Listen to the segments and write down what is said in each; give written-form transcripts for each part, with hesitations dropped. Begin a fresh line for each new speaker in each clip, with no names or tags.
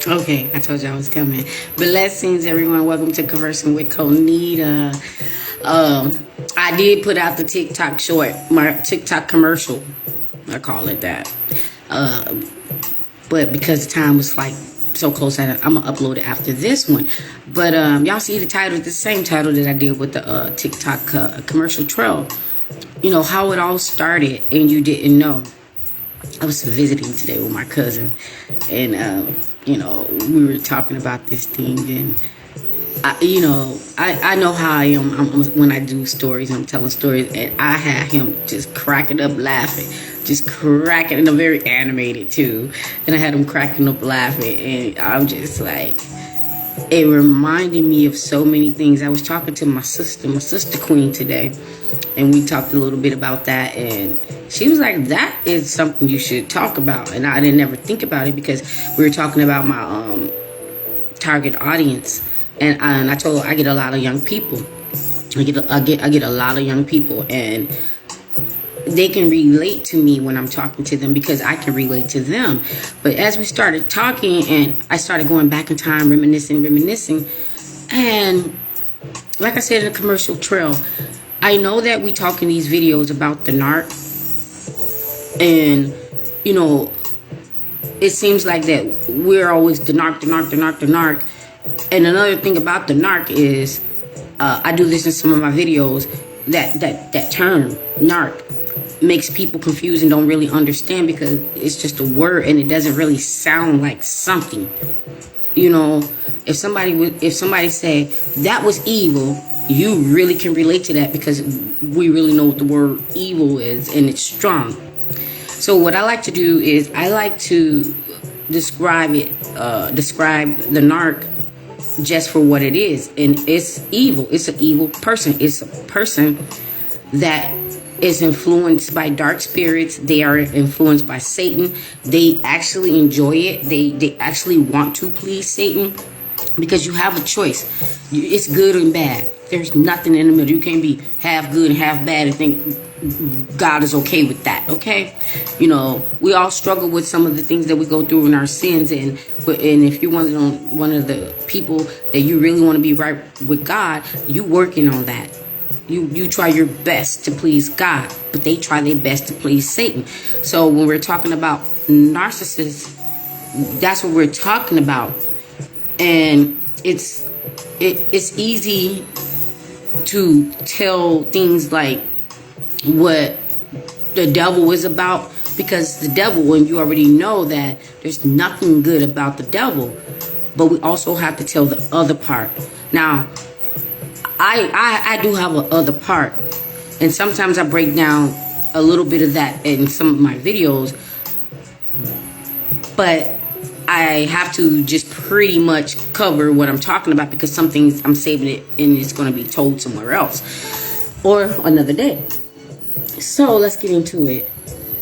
Okay, I told you I was coming. Blessings, everyone. Welcome to Conversing with Conita. I did put out the TikTok short, my TikTok commercial. I call it that. But because the time was like so close, I'm gonna upload it after this one. But y'all see the title, the same title that I did with the TikTok commercial trail. You know how it all started, and you didn't know. I was visiting today with my cousin, and we were talking about this thing, and I know how I am. When I do stories, I'm telling stories, and I had him just cracking up laughing, just cracking, and I'm very animated too, and I had him cracking up laughing, and I'm just like, it reminded me of so many things. I was talking to my sister Queen today, and we talked a little bit about that, and she was like, that is something you should talk about. And I didn't ever think about it because we were talking about my target audience, and I told her I get a lot of young people. I get a lot of young people, and they can relate to me when I'm talking to them because I can relate to them. But as we started talking, and I started going back in time, reminiscing, and like I said in the commercial trail, I know that we talk in these videos about the narc, and it seems like that we're always the narc. And another thing about the narc is, I do this in some of my videos, that term narc makes people confused and don't really understand because it's just a word and it doesn't really sound like something. If somebody say that was evil, you really can relate to that because we really know what the word evil is, and it's strong. So what I like to do is I like to describe the narc just for what it is, and it's evil. It's an evil person. It's a person that is influenced by dark spirits. They are influenced by Satan. They actually enjoy it. They actually want to please Satan because you have a choice. It's good and bad. There's nothing in the middle. You can't be half good and half bad and think God is okay with that, okay? We all struggle with some of the things that we go through in our sins, and if you're one of the people that you really want to be right with God, you working on that. You try your best to please God, but they try their best to please Satan. So when we're talking about narcissists, that's what we're talking about. And it's easy to tell things like what the devil is about, because the devil, and you already know that there's nothing good about the devil, but we also have to tell the other part. Now, I do have an other part, and sometimes I break down a little bit of that in some of my videos, but I have to just pretty much cover what I'm talking about because some things I'm saving it and it's going to be told somewhere else or another day. So let's get into it.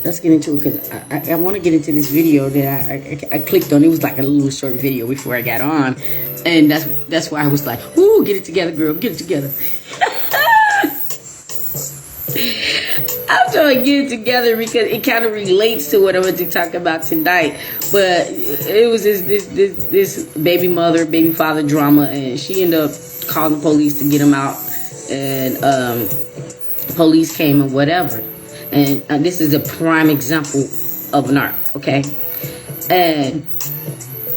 Because I want to get into this video that I clicked on. It was like a little short video before I got on, and that's why I was like, "Ooh, get it together, girl, get it together." I'm trying to get it together because it kind of relates to what I'm going to talk about tonight. But it was this baby mother, baby father drama, and she ended up calling the police to get him out, and police came and whatever. And this is a prime example of narc, okay? And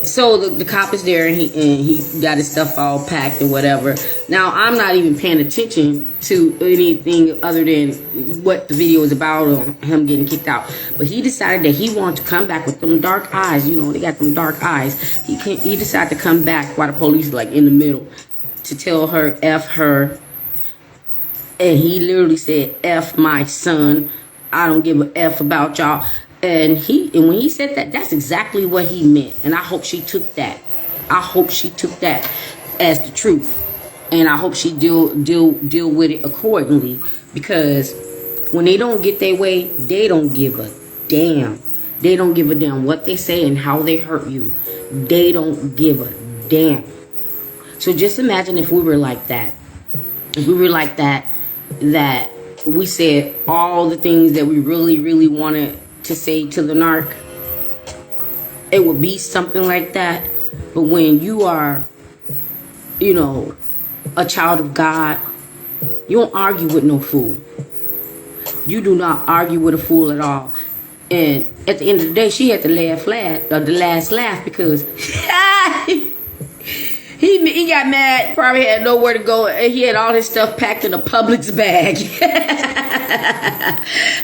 so the cop is there, and he got his stuff all packed and whatever. Now, I'm not even paying attention to anything other than what the video is about, or him getting kicked out. But he decided that he wanted to come back with them dark eyes. They got them dark eyes. He decided to come back while the police is like in the middle to tell her, F her. And he literally said, F my son. I don't give a F about y'all. And when he said that, that's exactly what he meant. And I hope she took that. I hope she took that as the truth. And I hope she deal with it accordingly. Because when they don't get their way, they don't give a damn. They don't give a damn what they say and how they hurt you. They don't give a damn. So just imagine if we were like that. If we were like that we said all the things that we really, really wanted to say to the narc. It would be something like that. But when you are, you know, a child of God, you don't argue with no fool. You do not argue with a fool at all. And at the end of the day, she had to the last laugh because he got mad, probably had nowhere to go, and he had all his stuff packed in a Publix bag.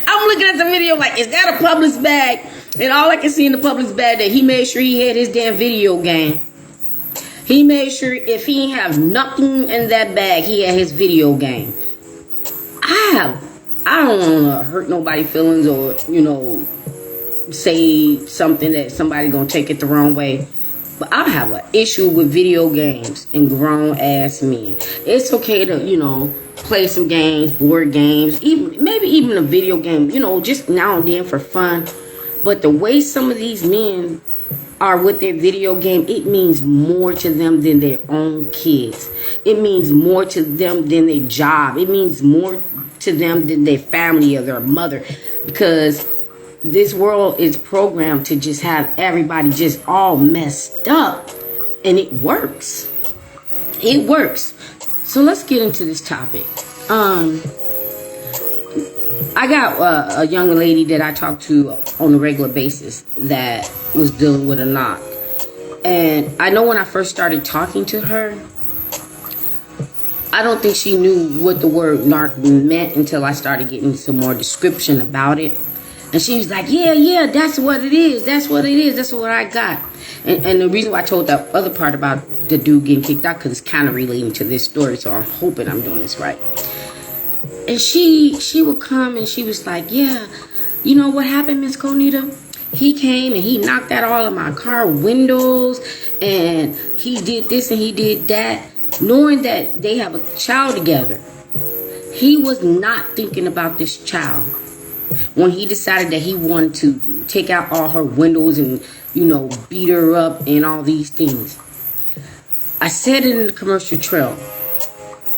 I'm looking at the video like, is that a Publix bag? And all I can see in the Publix bag that he made sure he had his damn video game. He made sure if he didn't have nothing in that bag, he had his video game. I don't want to hurt nobody's feelings or, you know, say something that somebody gonna take it the wrong way. But I have an issue with video games and grown ass men. It's okay to, you know, play some games, board games, maybe even a video game, you know, just now and then for fun. But the way some of these men are with their video game, it means more to them than their own kids. It means more to them than their job. It means more to them than their family or their mother. Because this world is programmed to just have everybody just all messed up. And it works. It works. So let's get into this topic. I got a young lady that I talk to on a regular basis that was dealing with a knock. And I know when I first started talking to her, I don't think she knew what the word narc meant until I started getting some more description about it. And she was like, yeah, that's what it is. That's what it is. That's what I got. And the reason why I told that other part about the dude getting kicked out, because it's kind of relating to this story. So I'm hoping I'm doing this right. And she would come and she was like, yeah, you know what happened, Miss Conita? He came and he knocked out all of my car windows and he did this and he did that, knowing that they have a child together. He was not thinking about this child when he decided that he wanted to take out all her windows and, you know, beat her up and all these things. I said it in the commercial trail.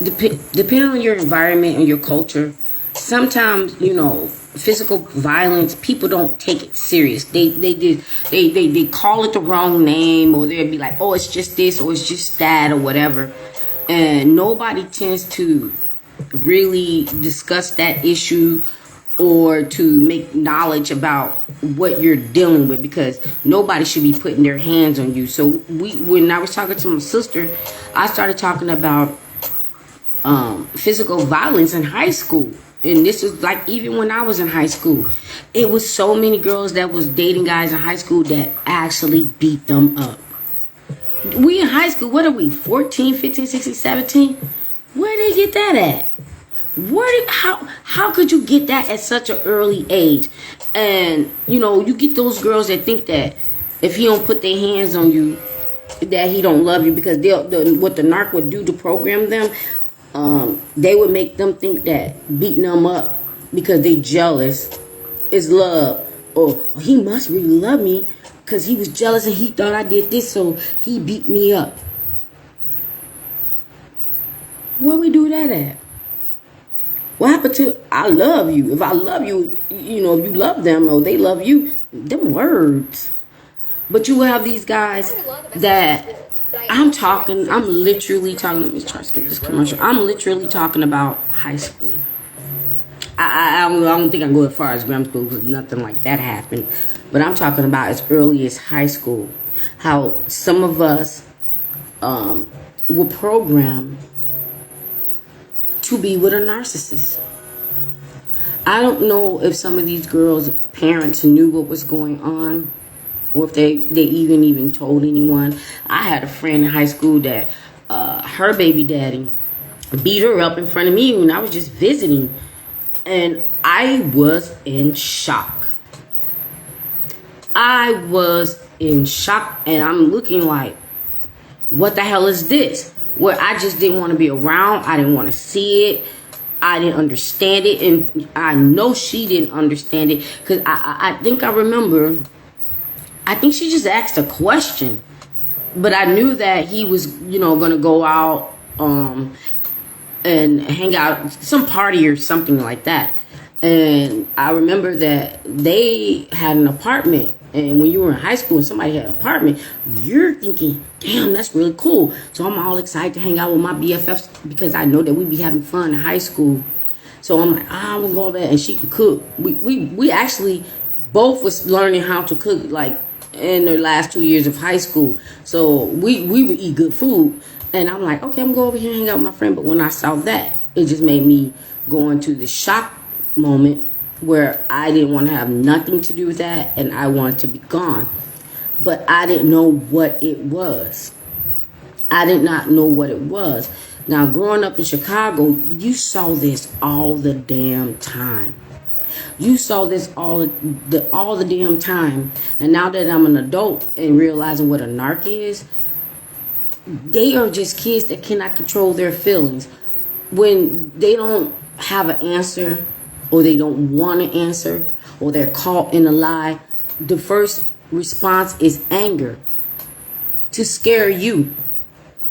Depending on your environment and your culture, sometimes, you know, physical violence, people don't take it serious. They call it the wrong name, or they'll be like, oh, it's just this or it's just that or whatever. And nobody tends to really discuss that issue or to make knowledge about what you're dealing with, because nobody should be putting their hands on you. So when I was talking to my sister, I started talking about physical violence in high school. And this was like even when I was in high school, it was so many girls that was dating guys in high school that actually beat them up. We in high school, what are we, 14, 15, 16, 17? Where did they get that at? How could you get that at such an early age? And, you know, you get those girls that think that if he don't put their hands on you, that he don't love you, because what the narc would do to program them, they would make them think that beating them up because they jealous is love. Or he must really love me because he was jealous and he thought I did this, so he beat me up. Where we do that at? What happened to I love you? If I love you, you know, if you love them or they love you, them words. But you have these guys that I'm literally talking. Let me try to skip this commercial. I'm literally talking about high school. I don't think I can go as far as grammar school because nothing like that happened. But I'm talking about as early as high school. How some of us were programmed to be with a narcissist. I don't know if some of these girls' parents knew what was going on, or if they even told anyone. I had a friend in high school that her baby daddy beat her up in front of me when I was just visiting. And I was in shock. And I'm looking like, what the hell is this? Where I just didn't want to be around. I didn't want to see it. I didn't understand it. And I know she didn't understand it. Because I think I remember, I think she just asked a question. But I knew that he was, you know, going to go out and hang out, some party or something like that. And I remember that they had an apartment And when you were in high school and somebody had an apartment, you're thinking, damn, that's really cool. So I'm all excited to hang out with my BFFs because I know that we be having fun in high school. So I'm like, I'm gonna go there, and she can cook. We actually both was learning how to cook like in the last 2 years of high school. So we would eat good food. And I'm like, okay, I'm gonna go over here and hang out with my friend. But when I saw that, it just made me go into the shock moment where I didn't want to have nothing to do with that, and I wanted to be gone. But I didn't know what it was. I did not know what it was. Now, growing up in Chicago, you saw this all the damn time. You saw this all the damn time. And now that I'm an adult and realizing what a narc is, they are just kids that cannot control their feelings. When they don't have an answer, or they don't want to answer, or they're caught in a lie, the first response is anger. To scare you.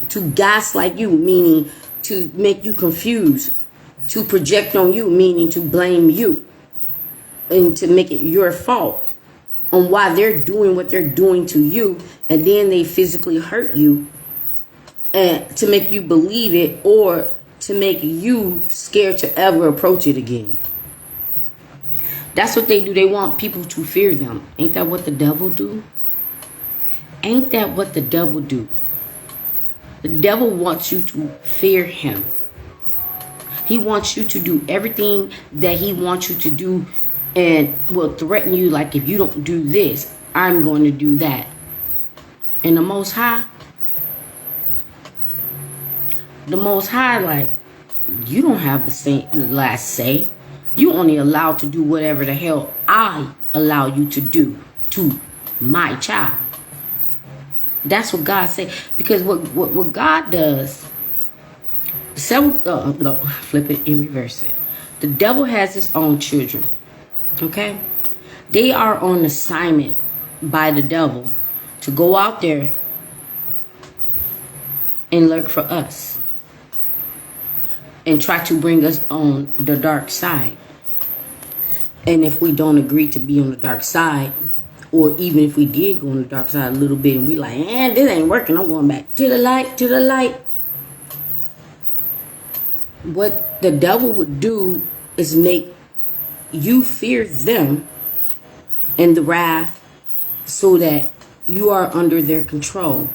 To gaslight you, meaning to make you confused. To project on you, meaning to blame you. And to make it your fault on why they're doing what they're doing to you. And then they physically hurt you. And to make you believe it, or to make you scared to ever approach it again. That's what they do. They want people to fear them. Ain't that what the devil do? Ain't that what the devil do? The devil wants you to fear him. He wants you to do everything that he wants you to do, and will threaten you like, if you don't do this, I'm going to do that. And the Most High, like, you don't have the last say. You only allowed to do whatever the hell I allow you to do to my child. That's what God said. Because what God does, flip it and reverse it. The devil has his own children. Okay? They are on assignment by the devil to go out there and lurk for us. And try to bring us on the dark side. And if we don't agree to be on the dark side, or even if we did go on the dark side a little bit and we like, this ain't working, I'm going back to the light. What the devil would do is make you fear them and the wrath, so that you are under their control.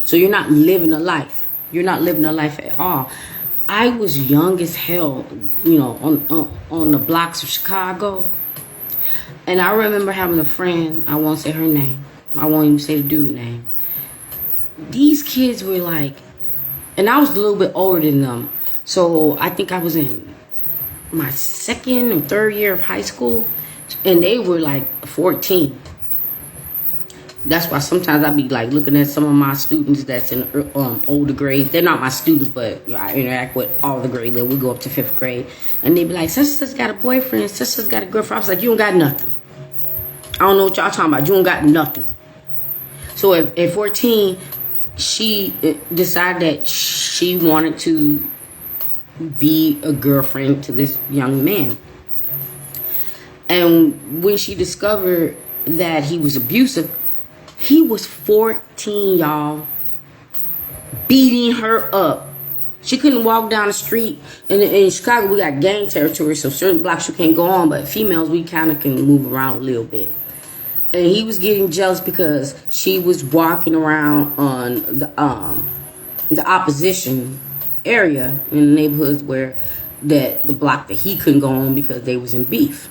So you're not living a life. You're not living a life at all. I was young as hell, on the blocks of Chicago. And I remember having a friend, I won't say her name. I won't even say the dude's name. These kids were like, and I was a little bit older than them. So I think I was in my second or third year of high school. And they were like 14. That's why sometimes I be like looking at some of my students that's in older grades. They're not my students, but I interact with all the grade level. We go up to 5th grade. And they be like, sister's got a boyfriend, sister's got a girlfriend. I was like, you don't got nothing. I don't know what y'all talking about. You don't got nothing. So at 14, she decided that she wanted to be a girlfriend to this young man. And when she discovered that he was abusive, he was 14, y'all, beating her up. She couldn't walk down the street. In Chicago, we got gang territory, so certain blocks you can't go on, but females, we kind of can move around a little bit. And he was getting jealous because she was walking around on the opposition area in the neighborhoods where the block that he couldn't go on because they was in beef.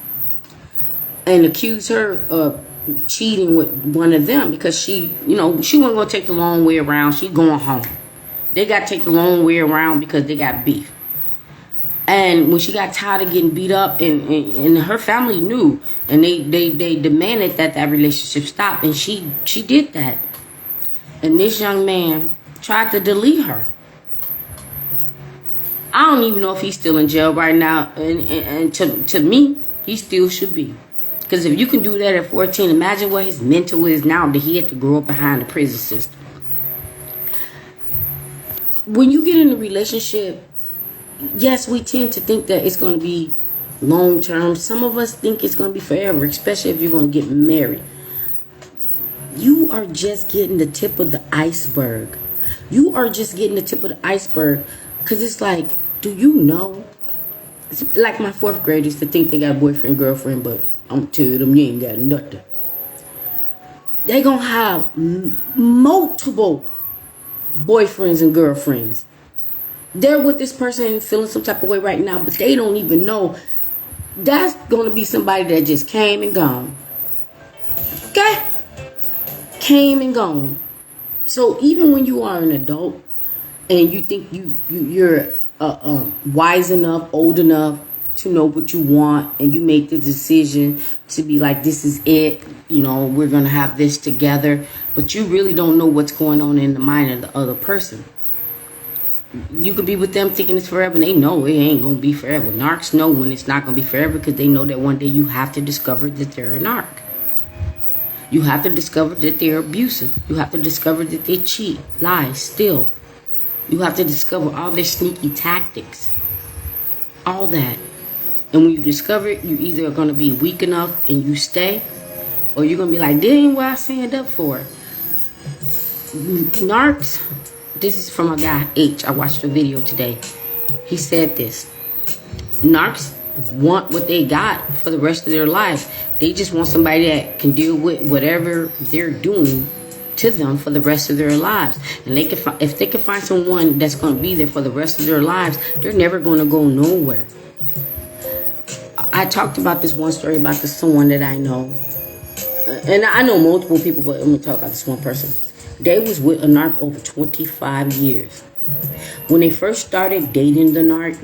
And accused her of cheating with one of them because she wasn't going to take the long way around. She going home. They got to take the long way around because they got beef. And when she got tired of getting beat up, and her family knew, and they demanded that relationship stop, and she did that. And this young man tried to delete her. I don't even know if he's still in jail right now, and to me, he still should be. Because if you can do that at 14, imagine what his mental is now that he had to grow up behind the prison system. When you get in a relationship, yes, we tend to think that it's going to be long term. Some of us think it's going to be forever, especially if you're going to get married. you are just getting the tip of the iceberg. You are just getting the tip of the iceberg. Because it's like, do you know? It's like my fourth graders to think they got a boyfriend, girlfriend, but I'm telling them you ain't got nothing. They gonna have multiple boyfriends and girlfriends. They're with this person feeling some type of way right now, but they don't even know that's gonna be somebody that just came and gone. Okay? Came and gone. So even when you are an adult and you think you're wise enough, old enough to know what you want, and you make the decision to be like, this is it, you know, we're gonna have this together, but you really don't know what's going on in the mind of the other person. You could be with them thinking it's forever, and they know it ain't gonna be forever. Narcs know when it's not gonna be forever, because they know that one day you have to discover that they're a narc. You have to discover that they're abusive. You have to discover that they cheat, lie, steal. You have to discover all their sneaky tactics. All that. And when you discover it, you either are going to be weak enough and you stay, or you're going to be like, this ain't what I signed up for. Narcs, this is from a guy, H. I watched a video today. He said this. Narcs want what they got for the rest of their lives. They just want somebody that can deal with whatever they're doing to them for the rest of their lives. And they can if they can find someone that's going to be there for the rest of their lives, they're never going to go nowhere. I talked about this one story about this someone that I know. And I know multiple people, but let me talk about this one person. They was with a narc over 25 years. When they first started dating the narc,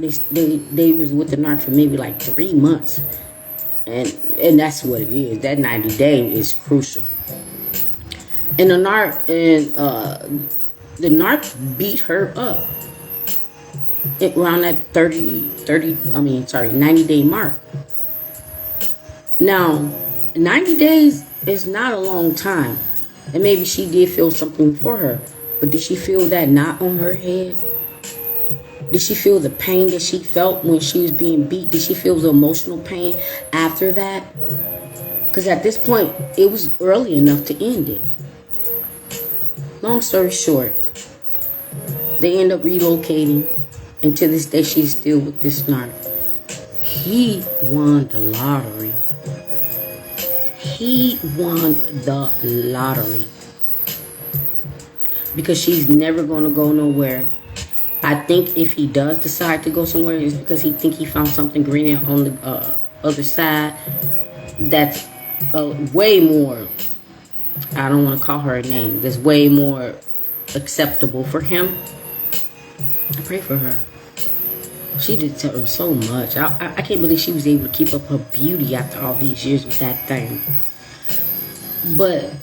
they was with the narc for maybe like 3 months. And that's what it is. That 90 day is crucial. And the narc beat her up around that 90 day mark. Now, 90 days is not a long time. And maybe she did feel something for her. But did she feel that knot on her head? Did she feel the pain that she felt when she was being beat? Did she feel the emotional pain after that? Because at this point, it was early enough to end it. Long story short, they end up relocating. And to this day, she's still with this narc. He won the lottery. He won the lottery. Because she's never going to go nowhere. I think if he does decide to go somewhere, it's because he think he found something greener on the other side. That's way more, I don't want to call her a name, that's way more acceptable for him. I pray for her. She did tell her so much. I can't believe she was able to keep up her beauty after all these years with that thing. But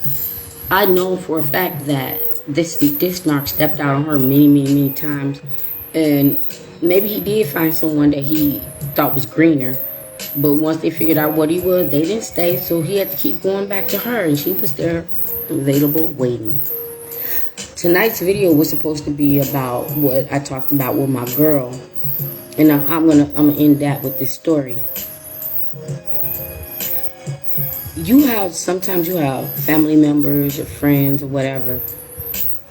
I know for a fact that this narc stepped out on her many times. And maybe he did find someone that he thought was greener. But once they figured out what he was, they didn't stay. So he had to keep going back to her. And she was there, available, waiting. Tonight's video was supposed to be about what I talked about with my girl. And I'm gonna end that with this story. Sometimes you have family members or friends or whatever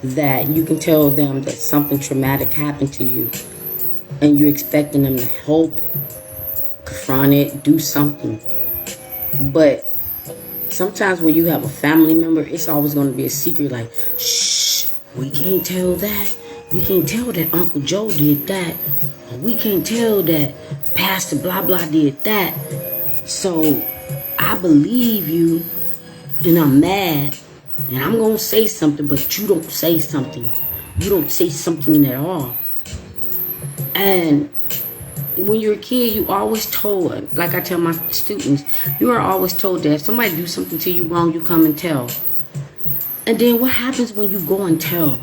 that you can tell them that something traumatic happened to you, and you're expecting them to help, confront it, do something. But sometimes when you have a family member, it's always going to be a secret, like, shh, we can't tell that. We can't tell that Uncle Joe did that. Or we can't tell that Pastor blah blah did that. So I believe you, and I'm mad, and I'm going to say something, but you don't say something. You don't say something at all. And when you're a kid, you always told, like I tell my students, you are always told that if somebody do something to you wrong, you come and tell. And then what happens when you go and tell?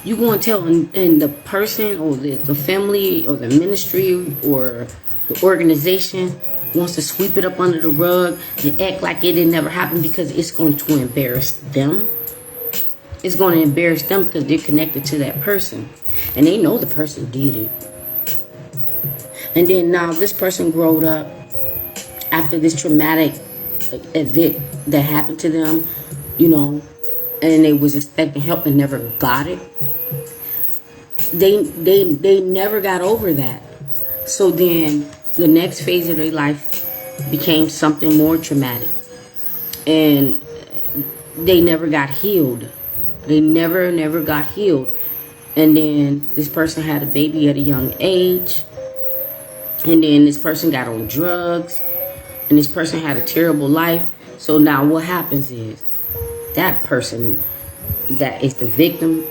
You go and tell, and the person or the family or the ministry or the organization wants to sweep it up under the rug and act like it didn't never happen, because it's going to embarrass them. It's going to embarrass them because they're connected to that person. And they know the person did it. And then now this person growed up after this traumatic event that happened to them, you know, and they was expecting help and never got it. They never got over that. So then the next phase of their life became something more traumatic, and they never got healed. They never got healed. And then this person had a baby at a young age, and then this person got on drugs, and this person had a terrible life. So now what happens is that person that is the victim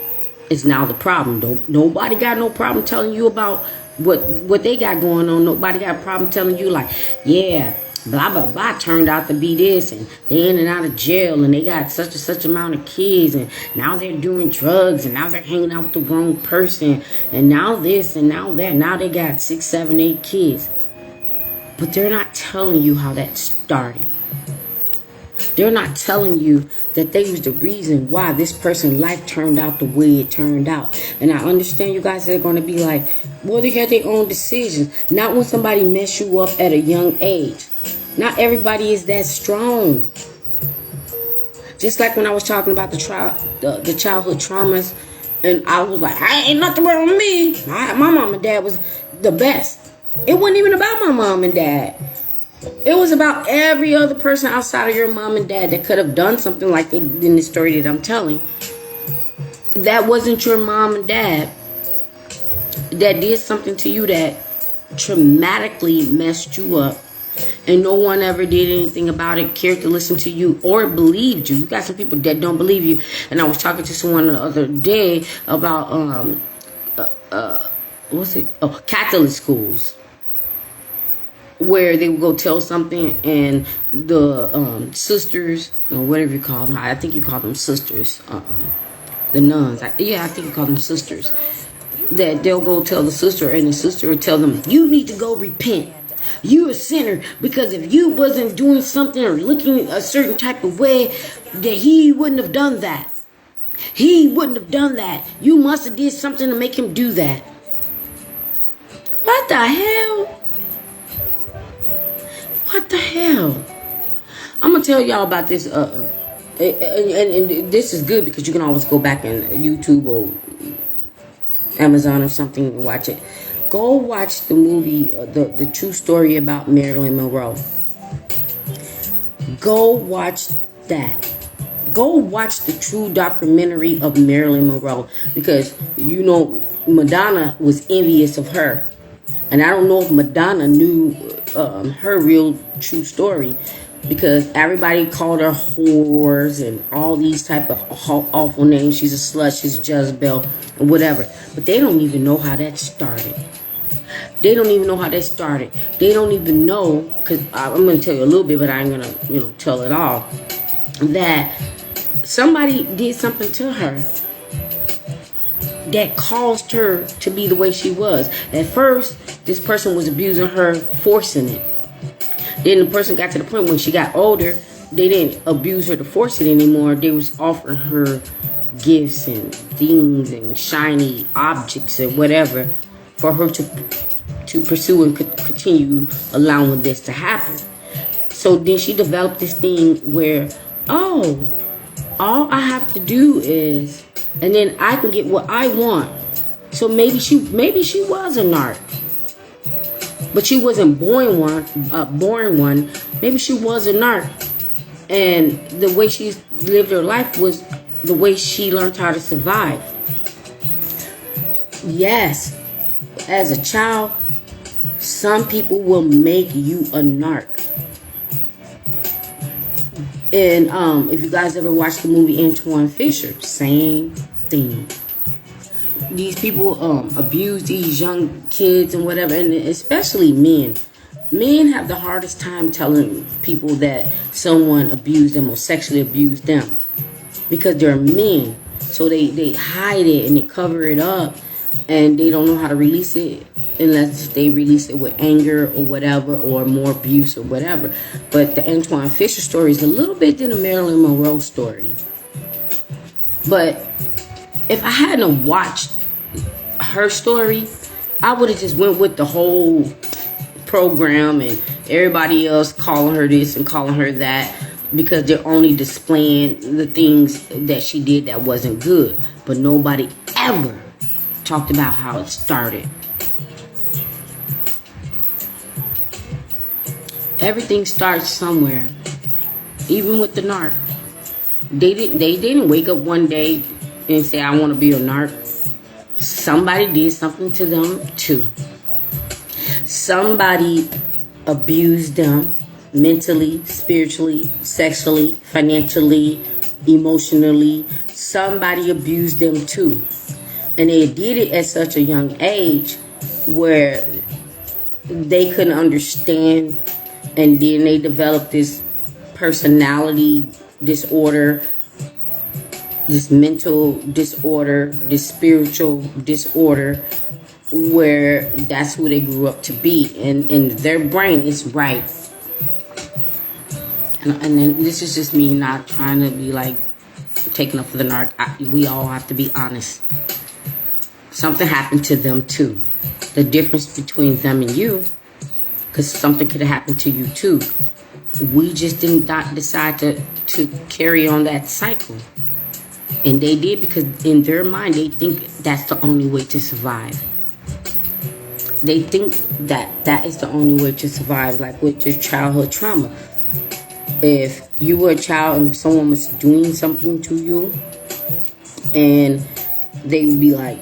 is now the problem. Nobody got no problem telling you about what they got going on. Nobody got a problem telling you, like, yeah, blah blah blah turned out to be this, and they in and out of jail, and they got such and such amount of kids, and now they're doing drugs, and now they're hanging out with the wrong person, and now this and now that. Now they got 6, 7, 8 kids. But they're not telling you how that started. They're not telling you that they was the reason why this person's life turned out the way it turned out. And I understand you guys are going to be like, well, they had their own decisions. Not when somebody mess you up at a young age. Not everybody is that strong. Just like when I was talking about the childhood traumas, and I was like, I ain't nothing wrong with me. My mom and dad was the best. It wasn't even about my mom and dad. It was about every other person outside of your mom and dad that could have done something like they did in the story that I'm telling. That wasn't your mom and dad that did something to you that traumatically messed you up, and no one ever did anything about it, cared to listen to you, or believed you. You got some people that don't believe you. And I was talking to someone the other day about Catholic schools, where they would go tell something, and the sisters, or whatever you call them, I think you call them sisters, the nuns, I think you call them sisters, that they'll go tell the sister, and the sister will tell them, you need to go repent. You a sinner, because if you wasn't doing something or looking a certain type of way, that he wouldn't have done that. He wouldn't have done that. You must have did something to make him do that. What the hell? What the hell? I'm going to tell y'all about this. And this is good because you can always go back and YouTube or Amazon or something and watch it. Go watch the movie, the true story about Marilyn Monroe. Go watch that. Go watch the true documentary of Marilyn Monroe, because, you know, Madonna was envious of her. And I don't know if Madonna knew her real true story, because everybody called her whores and all these type of awful names. She's a slut, she's a Jezebel, or whatever. But they don't even know how that started. They don't even know how that started. They don't even know, because I'm going to tell you a little bit, but I ain't going to, tell it all, that somebody did something to her that caused her to be the way she was. At first, this person was abusing her, forcing it. Then the person got to the point when she got older, they didn't abuse her to force it anymore. They was offering her gifts and things and shiny objects and whatever for her to pursue and continue allowing this to happen. So then she developed this thing where, all I have to do is, and then I can get what I want. So maybe she was a narc, but she wasn't born one. Maybe she was a narc, and the way she lived her life was the way she learned how to survive. Yes, as a child, some people will make you a narc. And if you guys ever watched the movie Antoine Fisher, same thing. These people abuse these young kids and whatever, and especially men. Men have the hardest time telling people that someone abused them or sexually abused them, because they're men. So they hide it and they cover it up, and they don't know how to release it unless they release it with anger or whatever, or more abuse or whatever. But the Antoine Fisher story is a little bit than the Marilyn Monroe story. But if I hadn't watched her story, I would have just went with the whole program and everybody else calling her this and calling her that. because they're only displaying the things that she did that wasn't good. But nobody ever talked about how it started. Everything starts somewhere. Even with the narc. They didn't wake up one day and say, I want to be a narc. Somebody did something to them too. Somebody abused them mentally, spiritually, sexually, financially, emotionally. Somebody abused them too. And they did it at such a young age where they couldn't understand, and then they developed this personality disorder, this mental disorder, this spiritual disorder, where that's who they grew up to be, and their brain is right. And then this is just me not trying to be like taking up for the narc. We all have to be honest. Something happened to them too. The difference between them and you, because something could have happened to you too. We just did not decide to carry on that cycle. And they did because in their mind, they think that's the only way to survive. They think that is the only way to survive, like with your childhood trauma. If you were a child and someone was doing something to you, and they would be like,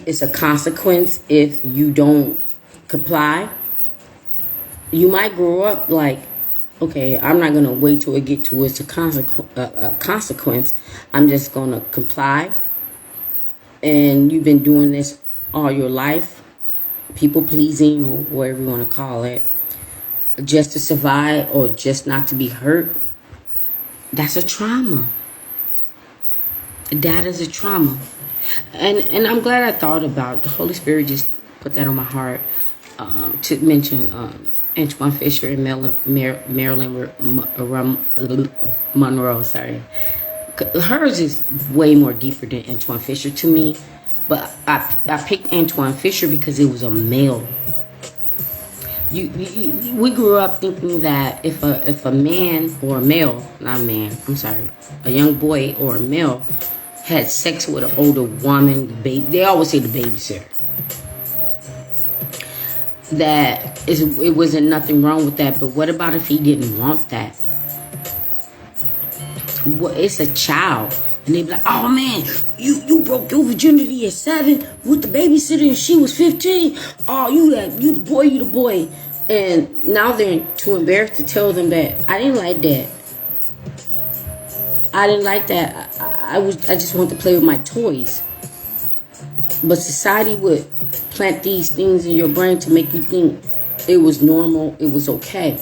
it's a consequence if you don't comply, you might grow up like, okay, I'm not going to wait till it get to it's a consequence. I'm just going to comply. And you've been doing this all your life, people pleasing or whatever you want to call it, just to survive or just not to be hurt. That's a trauma. That is a trauma. And I'm glad I thought about, the Holy Spirit just put that on my heart to mention Antoine Fisher and Marilyn Monroe. Sorry, hers is way more deeper than Antoine Fisher to me. But I picked Antoine Fisher because it was a male. We grew up thinking that if a man or a male, not a man, I'm sorry, a young boy or a male had sex with an older woman, they always say the babysitter. It wasn't nothing wrong with that. But what about if he didn't want that? Well, it's a child. And they be like, oh man, you broke your virginity at 7 with the babysitter and she was 15. Oh, you the boy. And now they're too embarrassed to tell them that I didn't like that. I didn't like that. I just wanted to play with my toys. But society would plant these things in your brain to make you think it was normal, it was okay.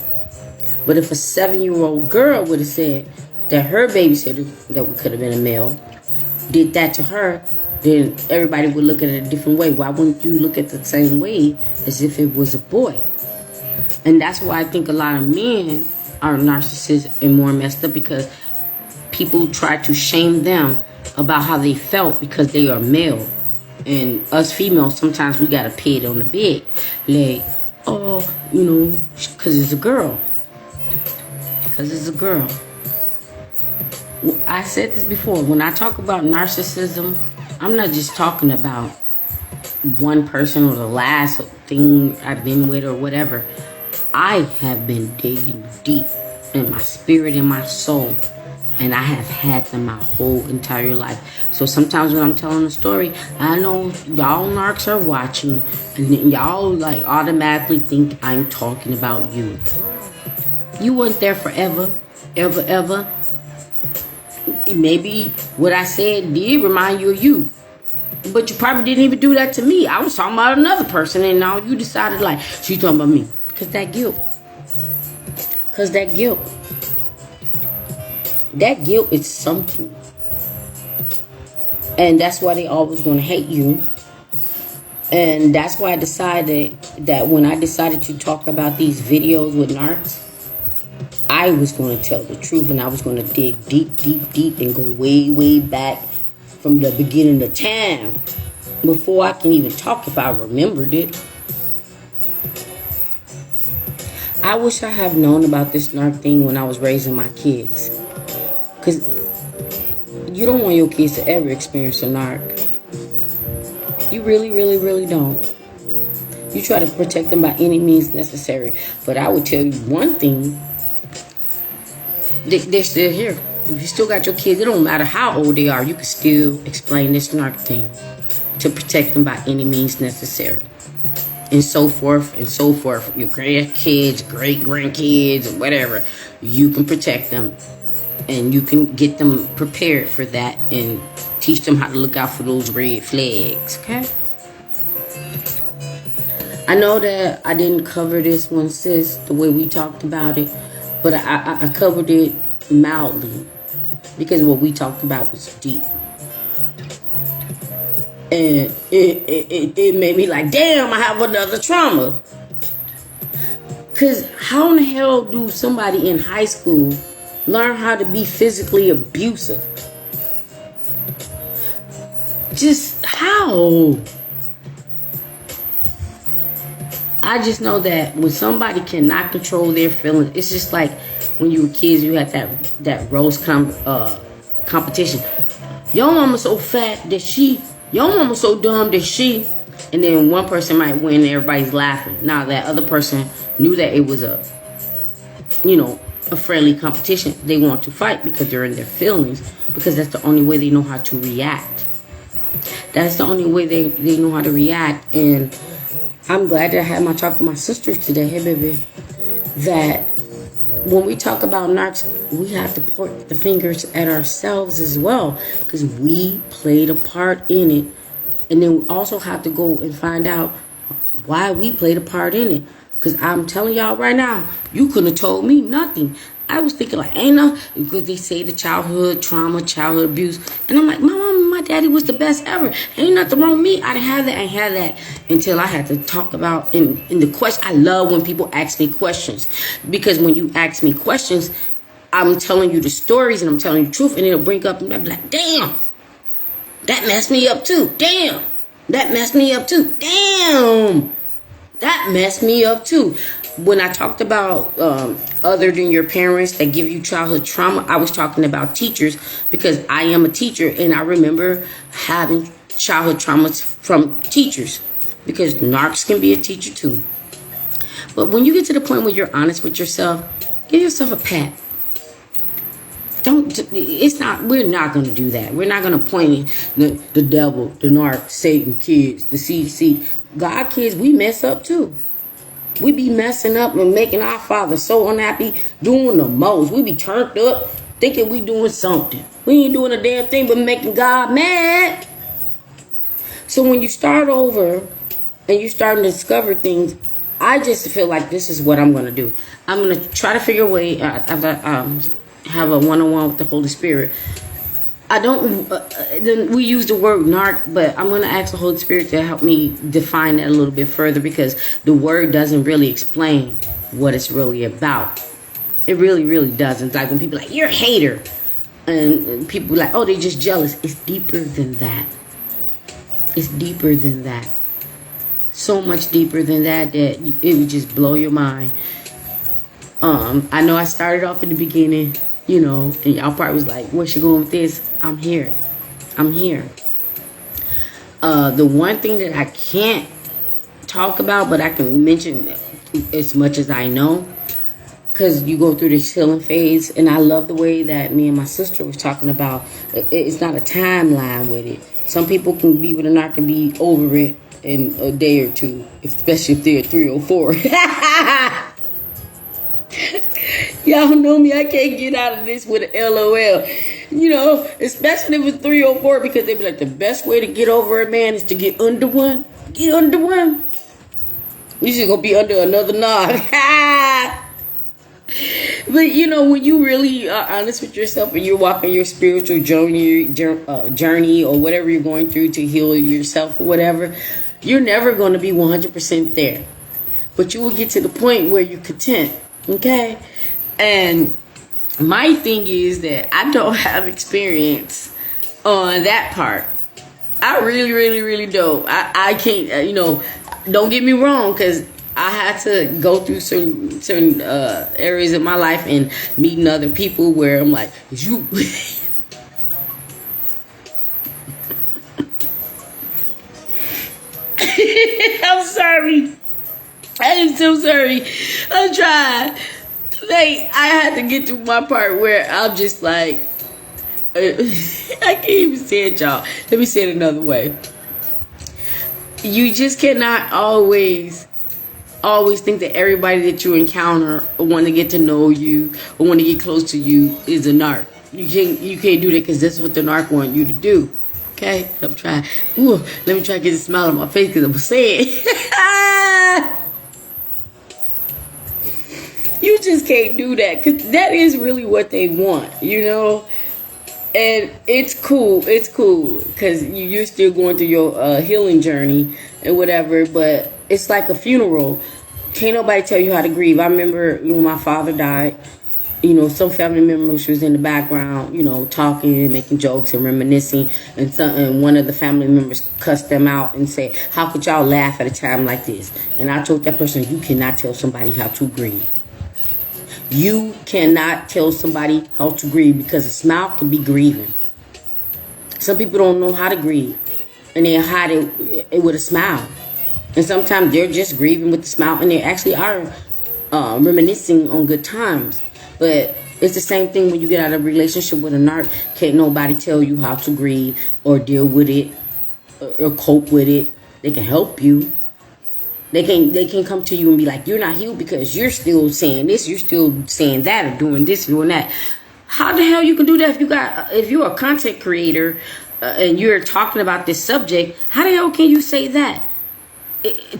But if a 7-year-old girl would have said that her babysitter, that could have been a male, did that to her, then everybody would look at it a different way. Why wouldn't you look at it the same way as if it was a boy? And that's why I think a lot of men are narcissists and more messed up, because people try to shame them about how they felt because they are male. And us females, sometimes we got to pay it on the bed. Like, oh, because it's a girl. Because it's a girl. I said this before. When I talk about narcissism, I'm not just talking about one person or the last thing I've been with or whatever. I have been digging deep in my spirit and my soul. And I have had them my whole entire life. So sometimes when I'm telling a story, I know y'all narcs are watching, and y'all like automatically think I'm talking about you. You weren't there forever, ever. Maybe what I said did remind you of you. But you probably didn't even do that to me. I was talking about another person, and now you decided like, she's talking about me. Because that guilt. That guilt is something. And that's why they always going to hate you. And that's why I decided that when I decided to talk about these videos with narcs, I was going to tell the truth, and I was going to dig deep and go way back from the beginning of time before I can even talk if I remembered it. I wish I have known about this narc thing when I was raising my kids. Because you don't want your kids to ever experience a narc. You really, really, really don't. You try to protect them by any means necessary. But I would tell you one thing. They're still here. If you still got your kids, it don't matter how old they are, you can still explain this narc thing to protect them by any means necessary. And so forth and so forth. Your grandkids, great-grandkids, or whatever. You can protect them. And you can get them prepared for that and teach them how to look out for those red flags, okay? I know that I didn't cover this one, sis, the way we talked about it. But I covered it mildly. Because what we talked about was deep. And it made me like, damn, I have another trauma. Because how in the hell do somebody in high school learn how to be physically abusive? Just how? I just know that when somebody cannot control their feelings, it's just like when you were kids, you had that roast competition. Your mama so fat that your mama so dumb that and then one person might win and everybody's laughing. Now that other person knew that it was a friendly competition. They want to fight because they're in their feelings, because that's the only way they know how to react. That's the only way they know how to react. And I'm glad that I had my talk with my sister today, hey baby, that when we talk about narcs, we have to point the fingers at ourselves as well, because we played a part in it. And then we also have to go and find out why we played a part in it. Because I'm telling y'all right now, you couldn't have told me nothing. I was thinking like, ain't no, because they say the childhood trauma, childhood abuse. And I'm like, my mom and my daddy was the best ever. Ain't nothing wrong with me. I didn't have that. I ain't had that until I had to talk about in the question. I love when people ask me questions. Because when you ask me questions, I'm telling you the stories and I'm telling you the truth. And it'll bring up, and I'll be like, damn, that messed me up too. Damn, that messed me up too. Damn, that messed me up too. When I talked about other than your parents that give you childhood trauma, I was talking about teachers, because I am a teacher and I remember having childhood traumas from teachers, because narcs can be a teacher too. But when you get to the point where you're honest with yourself, give yourself a pat. We're not going to do that. We're not going to point the devil, the narc, Satan, kids, the CDC. God kids, we mess up too. We be messing up and making our father so unhappy, doing the most. We be turned up, thinking we doing something. We ain't doing a damn thing but making God mad. So when you start over and you starting to discover things, I just feel like this is what I'm going to do. I'm going to try to figure a way, have a one-on-one with the Holy Spirit. We use the word narc, but I'm going to ask the Holy Spirit to help me define that a little bit further, because the word doesn't really explain what it's really about. It really, really doesn't. Like when people are like, you're a hater. And people are like, oh, they're just jealous. It's deeper than that. It's deeper than that. So much deeper than that it would just blow your mind. I know I started off in the beginning, and y'all probably was like, where's she going with this? I'm here. The one thing that I can't talk about, but I can mention as much as I know, because you go through this healing phase, and I love the way that me and my sister was talking about. It's not a timeline with it. Some people can be with a narc and be over it in a day or two, especially if they're 3 or 4. Y'all know me, I can't get out of this with an LOL. Especially if it's 3 or 4, because they be like, the best way to get over a man is to get under one. Get under one. You just gonna be under another knob. But when you really are honest with yourself and you're walking your spiritual journey or whatever you're going through to heal yourself or whatever, you're never going to be 100% there. But you will get to the point where you're content. Okay? And my thing is that I don't have experience on that part. I really, really, really don't. I can't, don't get me wrong, because I had to go through certain areas of my life and meeting other people where I'm like, is you? I'm sorry. I am so sorry. I'm trying. Like, I had to get to my part where I'm just like, I can't even say it, y'all. Let me say it another way. You just cannot always think that everybody that you encounter or want to get to know you or want to get close to you is a narc. You can't do that because that's what the narc want you to do. Okay? I'm trying. Ooh, let me try to get a smile on my face because I'm saying. You just can't do that because that is really what they want, you know? And it's cool because you're still going through your healing journey and whatever, but it's like a funeral. Can't nobody tell you how to grieve. I remember when my father died, you know, some family members was in the background, you know, talking, making jokes and reminiscing, and one of the family members cussed them out and said, how could y'all laugh at a time like this? And I told that person, you cannot tell somebody how to grieve. You cannot tell somebody how to grieve because a smile can be grieving. Some people don't know how to grieve and they hide it with a smile. And sometimes they're just grieving with the smile and they actually are reminiscing on good times. But it's the same thing when you get out of a relationship with a narc. Can't nobody tell you how to grieve or deal with it or cope with it. They can help you. They can come to you and be like, you're not healed because you're still saying this, you're still saying that, or doing this, doing that. How the hell you can do that if you're a content creator and you're talking about this subject? How the hell can you say that?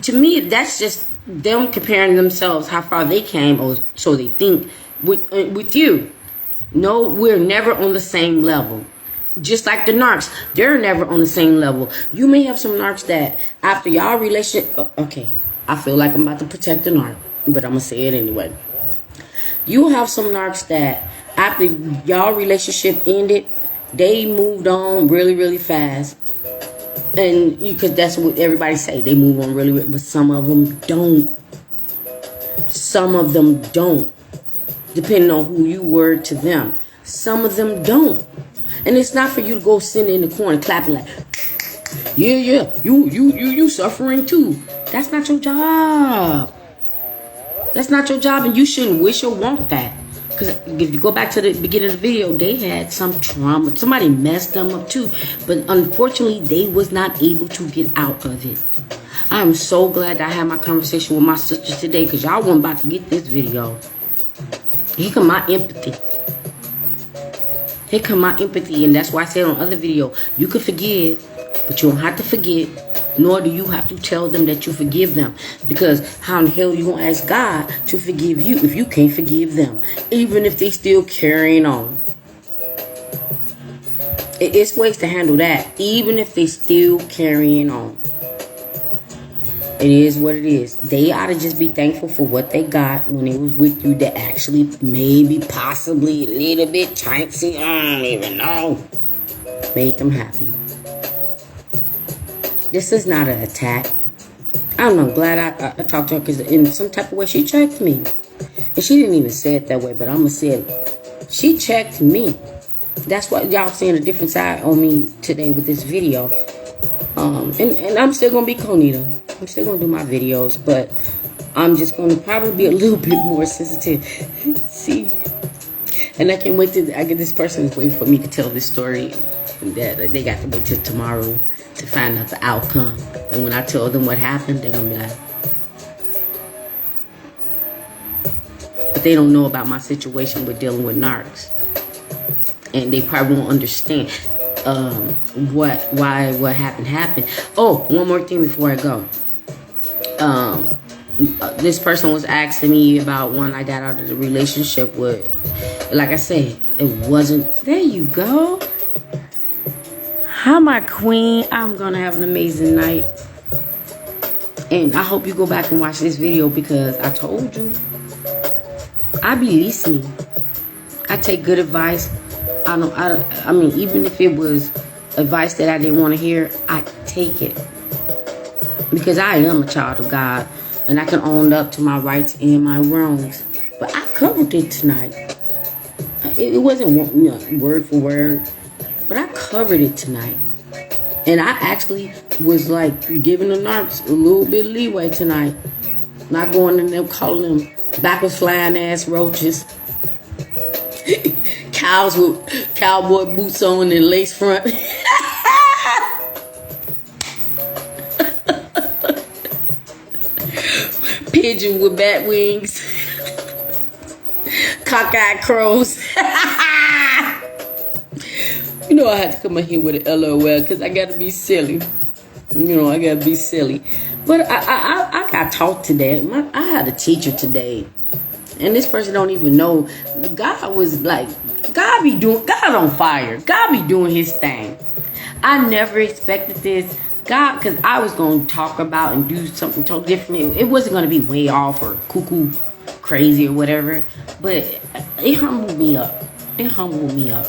To me, that's just them comparing themselves how far they came, or so they think, with you. No, we're never on the same level. Just like the narcs, they're never on the same level. You may have some narcs that after y'all relationship, okay, I feel like I'm about to protect the narc, but I'm gonna say it anyway. You have some narcs that after y'all relationship ended, they moved on really, really fast, and because that's what everybody say, they move on really, but some of them don't. Some of them don't, depending on who you were to them. Some of them don't. And it's not for you to go sitting in the corner clapping like, yeah, you suffering too. That's not your job. That's not your job, and you shouldn't wish or want that. Because if you go back to the beginning of the video, they had some trauma. Somebody messed them up too. But unfortunately, they was not able to get out of it. I am so glad that I had my conversation with my sisters today because y'all weren't about to get this video. Here come my empathy. Here come my empathy, and that's why I said on other video, you can forgive, but you don't have to forget, nor do you have to tell them that you forgive them. Because how in the hell you gonna ask God to forgive you if you can't forgive them, even if they still carrying on? It's ways to handle that, even if they still carrying on. It is what it is. They ought to just be thankful for what they got when they was with you that actually maybe possibly a little bit chancy, I don't even know, made them happy. This is not an attack. I don't know. Glad I talked to her because in some type of way she checked me. And she didn't even say it that way, but I'm going to say it. She checked me. That's why y'all seeing a different side on me today with this video. And I'm still going to be Conita. I'm still going to do my videos, but I'm just going to probably be a little bit more sensitive. See? And I can't wait I get this person is waiting for me to tell this story. That they got to wait till tomorrow to find out the outcome. And when I tell them what happened, they're going to be like, but they don't know about my situation with dealing with narcs. And they probably won't understand what happened. Oh, one more thing before I go. This person was asking me about when I got out of the relationship with, like I said, it wasn't, there you go. Hi, my queen. I'm going to have an amazing night. And I hope you go back and watch this video because I told you. I be listening. I take good advice. I mean, even if it was advice that I didn't want to hear, I take it. Because I am a child of God. and I can own up to my rights and my wrongs. But I covered it tonight. It wasn't word for word, but I covered it tonight. And I actually was like giving the narcs a little bit of leeway tonight. Not going in them calling them backwards flying ass roaches. Cows with cowboy boots on and lace front. Pigeon with bat wings. Cockeyed crows. You know I had to come in here with an LOL because I got to be silly. I got to be silly. But I got taught today. I had a teacher today. And this person don't even know. God was like, God on fire. God be doing his thing. I never expected this. God, because I was going to talk about and do something totally different. It wasn't going to be way off or cuckoo crazy or whatever. But it humbled me up. It humbled me up.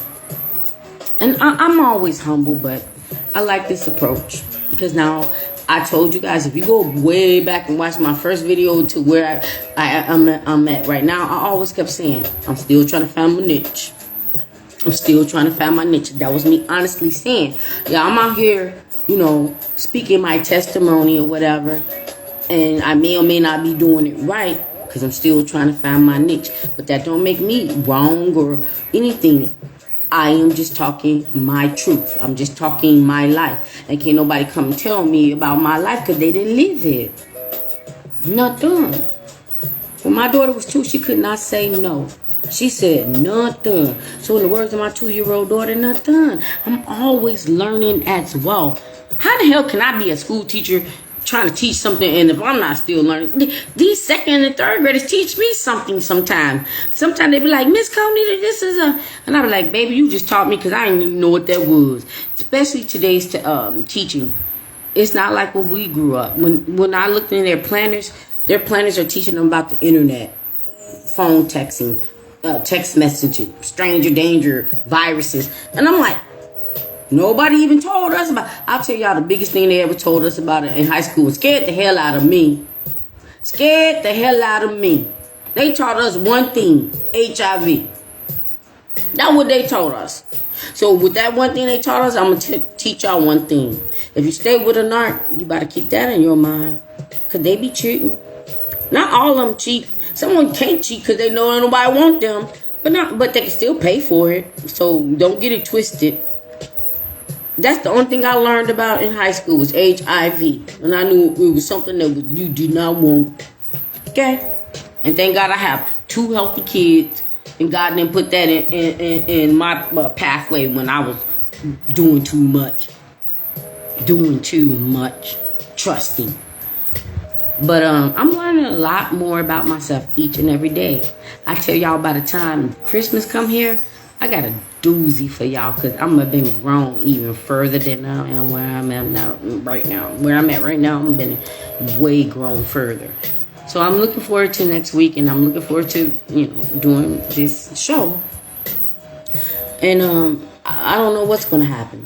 And I'm always humble, but I like this approach. Because now, I told you guys, if you go way back and watch my first video to where I'm at right now, I always kept saying, I'm still trying to find my niche. I'm still trying to find my niche. That was me honestly saying, yeah, I'm out here, speaking my testimony or whatever. And I may or may not be doing it right because I'm still trying to find my niche. But that don't make me wrong or anything. I am just talking my truth. I'm just talking my life. And can't nobody come tell me about my life because they didn't live it. Nothing. When my daughter was 2, she could not say no. She said nothing. So in the words of my 2-year-old daughter, nothing. I'm always learning as well. How the hell can I be a school teacher trying to teach something, and if I'm not still learning? These second and third graders teach me something sometimes. Sometimes they be like, Miss Coney, this is a... And I be like, baby, you just taught me because I didn't even know what that was. Especially today's teaching. It's not like when we grew up. When I looked in their planners are teaching them about the internet, phone texting, text messaging, stranger danger, viruses. And I'm like, nobody even told us about. I'll tell y'all the biggest thing they ever told us about it in high school. Scared the hell out of me. Scared the hell out of me. They taught us one thing, HIV. That's what they told us. So with that one thing they taught us, I'm going to teach y'all one thing. If you stay with a narc, you better keep that in your mind. Because they be cheating. Not all of them cheat. Someone can't cheat because they know nobody want them. But they can still pay for it. So don't get it twisted. That's the only thing I learned about in high school was HIV. And I knew it was something that you did not want. Okay? And thank God I have 2 healthy kids. And God didn't put that in my pathway when I was doing too much. Doing too much. Trusting. But I'm learning a lot more about myself each and every day. I tell y'all, by the time Christmas come here, I got a doozy for y'all because I'm going to been grown even further than I am where I'm at now, right now. Where I'm at right now, I'm been way grown further. So I'm looking forward to next week, and I'm looking forward to, doing this show. And I don't know what's going to happen.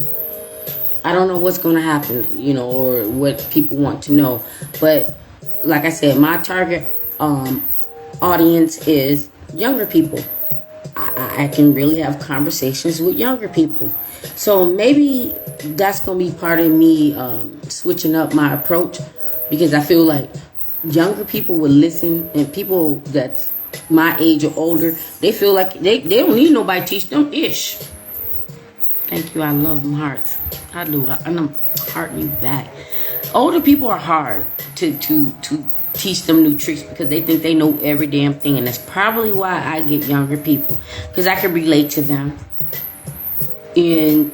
I don't know what's going to happen, or what people want to know. But like I said, my target audience is younger people. I can really have conversations with younger people. So maybe that's going to be part of me switching up my approach, because I feel like younger people will listen, and people that's my age or older, they feel like they don't need nobody to teach them ish. Thank you. I love them hearts. I do. And I'm hearting you back. Older people are hard to teach them new tricks because they think they know every damn thing. And that's probably why I get younger people, because I can relate to them. And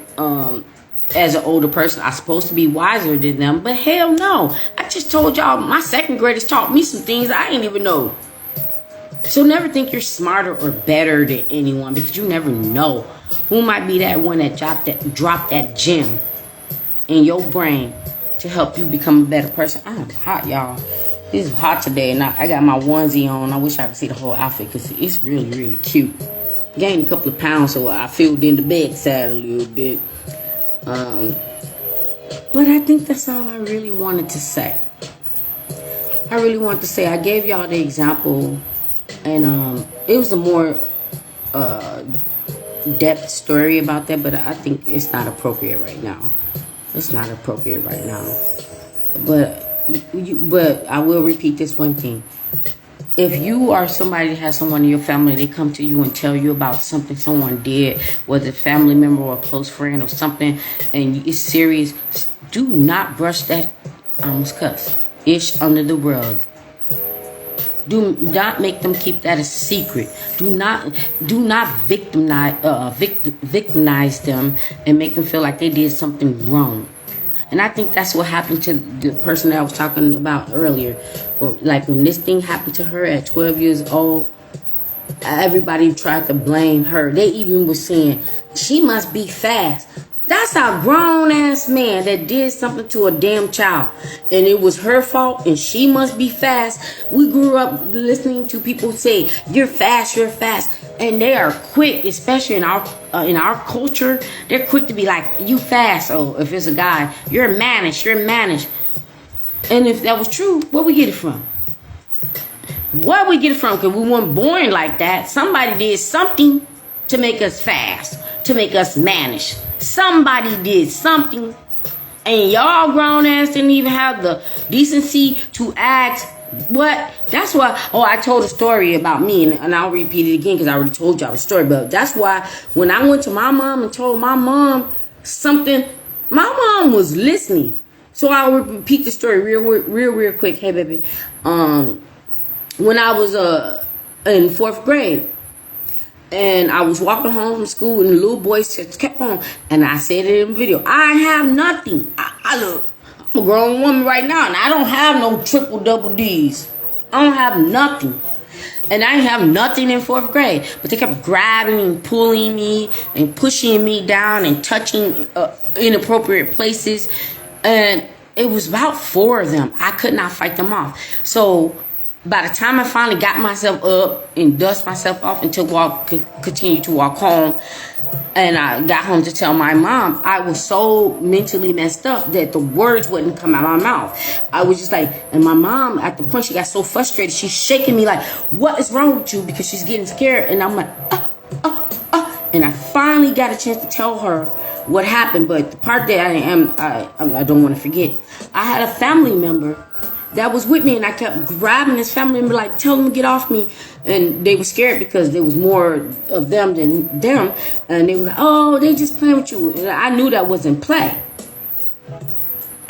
as an older person, I'm supposed to be wiser than them, but hell no. I just told y'all my second graders taught me some things I didn't even know. So never think you're smarter or better than anyone, because you never know who might be that one that dropped that gem in your brain to help you become a better person. I'm hot, y'all. It's hot today, and I got my onesie on. I wish I could see the whole outfit because it's really, really cute. Gained a couple of pounds, so I filled in the backside a little bit. But I think that's all I really wanted to say. I really want to say, I gave y'all the example, and it was a more depth story about that, but I think it's not appropriate right now. It's not appropriate right now. But I will repeat this one thing. If you are somebody that has someone in your family, they come to you and tell you about something someone did, whether a family member or a close friend or something, and it's serious, do not brush that, I almost cuss, ish under the rug. Do not make them keep that a secret. Do not victimize them and make them feel like they did something wrong. And I think that's what happened to the person that I was talking about earlier. Like when this thing happened to her at 12 years old, everybody tried to blame her. They even were saying, she must be fast. That's a grown-ass man that did something to a damn child. And it was her fault and she must be fast. We grew up listening to people say, you're fast, you're fast. And they are quick, especially in our culture. They're quick to be like, you fast. Oh, if it's a guy, you're mannish, you're mannish. And if that was true, where we get it from? Where we get it from? Because we weren't born like that. Somebody did something to make us fast, to make us mannish. Somebody did something, and y'all grown ass didn't even have the decency to ask what. That's why. Oh, I told a story about me, and I'll repeat it again because I already told y'all the story. But that's why when I went to my mom and told my mom something, my mom was listening. So I'll repeat the story real quick. Hey, baby. When I was in 4th grade. And I was walking home from school, and the little boy just kept on. And I said it in the video, I have nothing. I'm a grown woman right now, and I don't have no triple double D's. I don't have nothing. And I didn't have nothing in 4th grade. But they kept grabbing and pulling me and pushing me down and touching inappropriate places. And it was about 4 of them. I could not fight them off. So by the time I finally got myself up and dust myself off and continue to walk home, and I got home to tell my mom, I was so mentally messed up that the words wouldn't come out of my mouth. I was just like, and my mom, at the point, she got so frustrated, she's shaking me like, what is wrong with you? Because she's getting scared. And I'm like, and I finally got a chance to tell her what happened. But the part that I don't want to forget, I had a family member that was with me, and I kept grabbing this family member, like, tell them to get off me. And they were scared because there was more of them than them. And they were like, oh, they just playing with you. And I knew that wasn't play.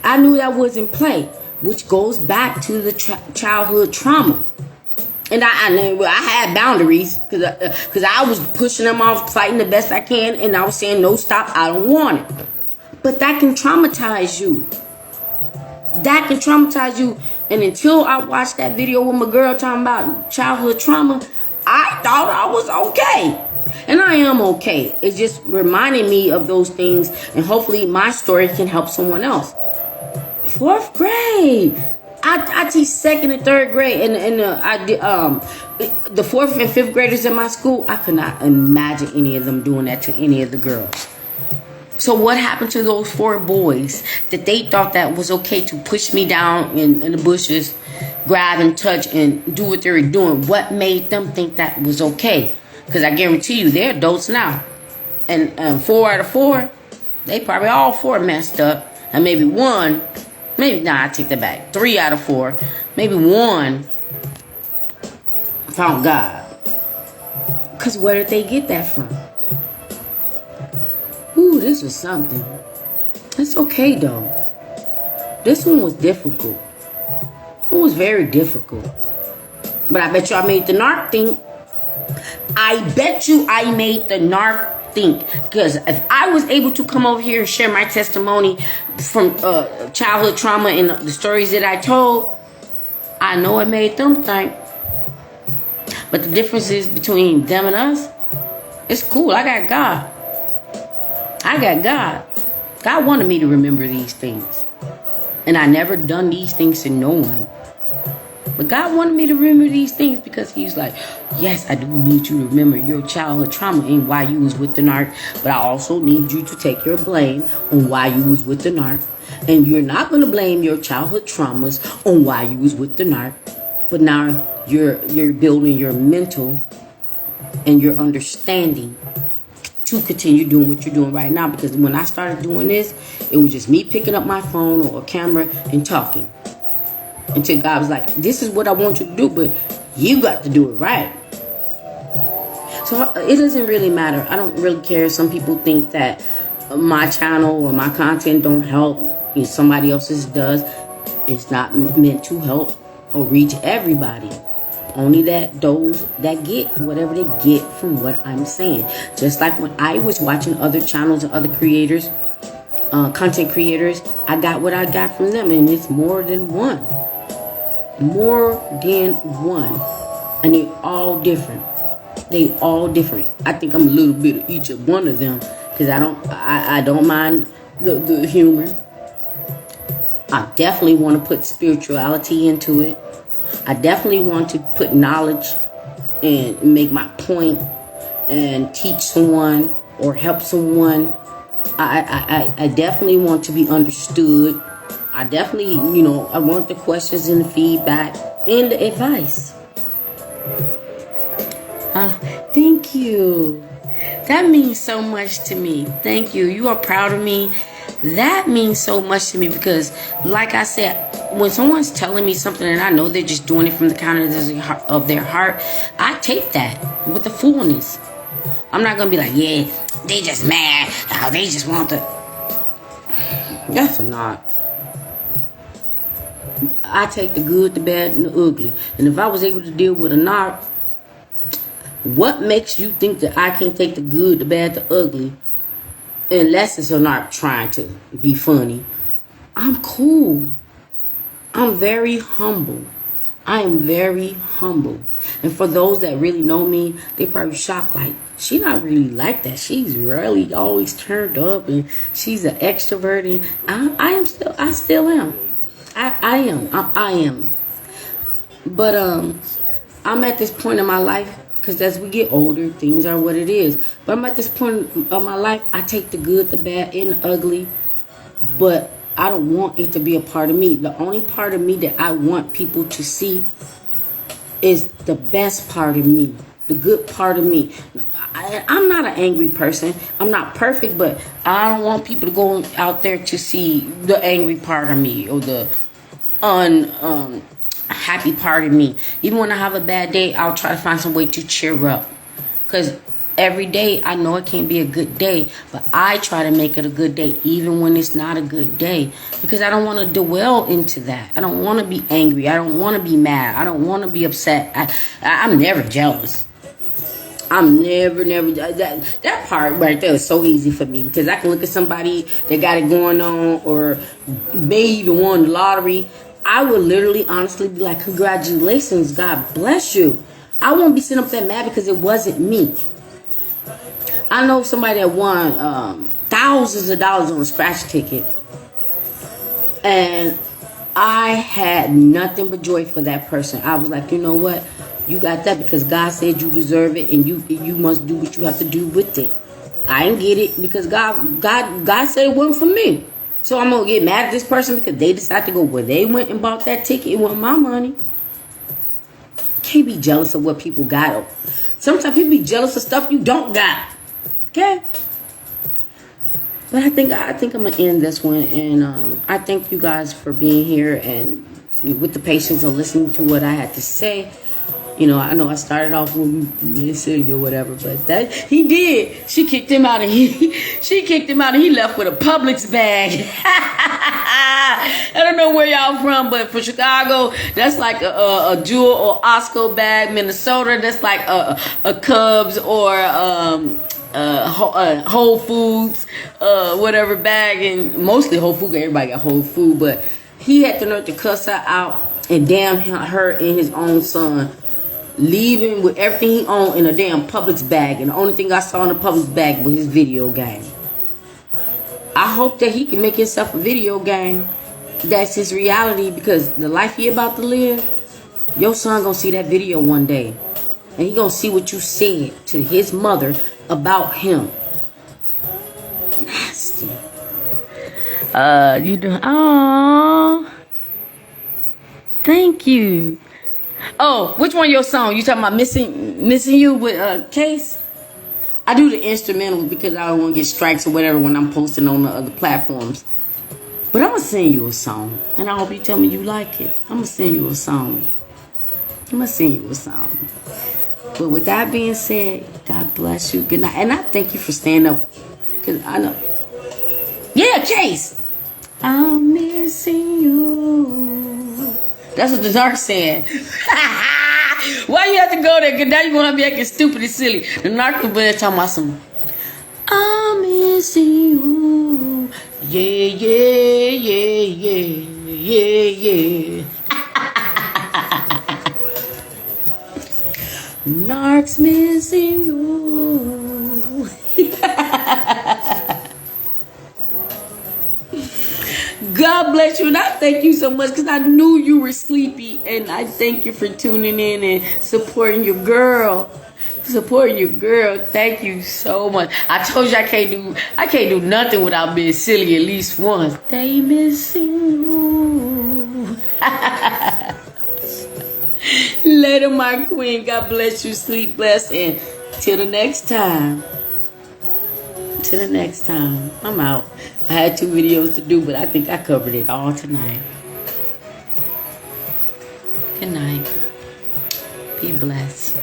I knew that wasn't play, which goes back to the childhood trauma. And I had boundaries because I was pushing them off, fighting the best I can, and I was saying, no, stop, I don't want it. But that can traumatize you. That can traumatize you. And until I watched that video with my girl talking about childhood trauma, I thought I was okay. And I am okay. It just reminded me of those things. And hopefully my story can help someone else. 4th grade. I teach 2nd and 3rd grade. And I did the 4th and 5th graders in my school. I could not imagine any of them doing that to any of the girls. So what happened to those 4 boys that they thought that was okay to push me down in the bushes, grab and touch and do what they were doing? What made them think that was okay? Because I guarantee you, they're adults now. And 4 out of 4, they probably all 4 messed up. And maybe one, I take that back. 3 out of 4, maybe 1 found God. Because where did they get that from? Ooh, this was something. It's okay, though. This one was difficult. It was very difficult. But I bet you I made the narc think. I bet you I made the narc think. Because if I was able to come over here and share my testimony from childhood trauma and the stories that I told, I know it made them think. But the difference is between them and us, it's cool. I got God. I got God. God wanted me to remember these things. And I never done these things to no one. But God wanted me to remember these things because he's like, yes, I do need you to remember your childhood trauma and why you was with the narc. But I also need you to take your blame on why you was with the narc. And you're not going to blame your childhood traumas on why you was with the narc. But now you're building your mental and your understanding to continue doing what you're doing right now. Because when I started doing this, it was just me picking up my phone or a camera and talking. Until God was like, this is what I want you to do, but you got to do it right. So it doesn't really matter. I don't really care. Some people think that my channel or my content don't help. If somebody else's does. It's not meant to help or reach everybody. Only that those that get whatever they get from what I'm saying. Just like when I was watching other channels and other creators, content creators, I got what I got from them. And it's more than one. More than one. And they're all different. They all different. I think I'm a little bit of each of one of them. Because I don't mind the humor. I definitely want to put spirituality into it. I definitely want to put knowledge and make my point and teach someone or help someone. I definitely want to be understood. I definitely, I want the questions and the feedback and the advice. Thank you. That means so much to me. Thank you. You are proud of me. That means so much to me because, like I said, when someone's telling me something and I know they're just doing it from the kindness of their heart, I take that with the fullness. I'm not going to be like, yeah, they just mad. Oh, they just want to. That's not. I take the good, the bad, and the ugly. And if I was able to deal with a narc, what makes you think that I can't take the good, the bad, the ugly? Unless it's a narc trying to be funny. I'm cool. I'm very humble. I am very humble. And for those that really know me, they probably shocked like, she not really like that. She's really always turned up and she's an extrovert. And I still am. I am. But I'm at this point in my life, because as we get older, things are what it is. But I'm at this point of my life, I take the good, the bad, and the ugly. But I don't want it to be a part of me. The only part of me that I want people to see is the best part of me. The good part of me. I'm not an angry person. I'm not perfect, but I don't want people to go out there to see the angry part of me or the happy part of me. Even when I have a bad day, I'll try to find some way to cheer up. Because every day, I know it can't be a good day, but I try to make it a good day, even when it's not a good day. Because I don't want to dwell into that. I don't want to be angry. I don't want to be mad. I don't want to be upset. I'm never jealous. I'm never, that part right there is so easy for me. Because I can look at somebody that got it going on or may even won the lottery. I would literally, honestly be like, congratulations, God bless you. I won't be sitting up that mad because it wasn't me. I know somebody that won thousands of dollars on a scratch ticket. And I had nothing but joy for that person. I was like, you know what? You got that because God said you deserve it and you must do what you have to do with it. I didn't get it because God said it wasn't for me. So I'm going to get mad at this person because they decided to go where they went and bought that ticket. It wasn't my money. Can't be jealous of what people got. Sometimes people be jealous of stuff you don't got. Okay? But I think I'm going to end this one. And I thank you guys for being here and with the patience of listening to what I had to say. I know I started off with silly or whatever, but that he did. She kicked him out and he left with a Publix bag. I don't know where y'all from, but for Chicago, that's like a Jewel or Osco bag. Minnesota, that's like a Cubs or Whole Foods, whatever bag, and mostly Whole Foods. Everybody got Whole Food, but he had the nerve to cuss her out and damn her and his own son. Leaving with everything he owned in a damn Publix bag. And the only thing I saw in the Publix bag was his video game. I hope that he can make himself a video game. That's his reality. Because the life he about to live, your son gonna see that video one day. And he gonna see what you said to his mother about him. Nasty. You do. Oh, thank you. Oh, which one your song? You talking about missing you with Case? I do the instrumentals because I don't want to get strikes or whatever when I'm posting on the other platforms. But I'm gonna sing you a song, and I hope you tell me you like it. I'm gonna sing you a song. But with that being said, God bless you. Good night, and I thank you for staying up, cause I know. Yeah, Chase. I'm missing you. That's what the narc said. Why you have to go there? Cause now you're gonna be acting stupid and silly. The narc was there talking about some. I'm missing you. Yeah. Narc's missing you. God bless you, and I thank you so much because I knew you were sleepy, and I thank you for tuning in and supporting your girl. Thank you so much. I told you I can't do nothing without being silly at least once. They missing you. Later, my queen. God bless you. Sleep blessed, and till the next time. I'm out. I had 2 videos to do, but I think I covered it all tonight. Good night. Be blessed.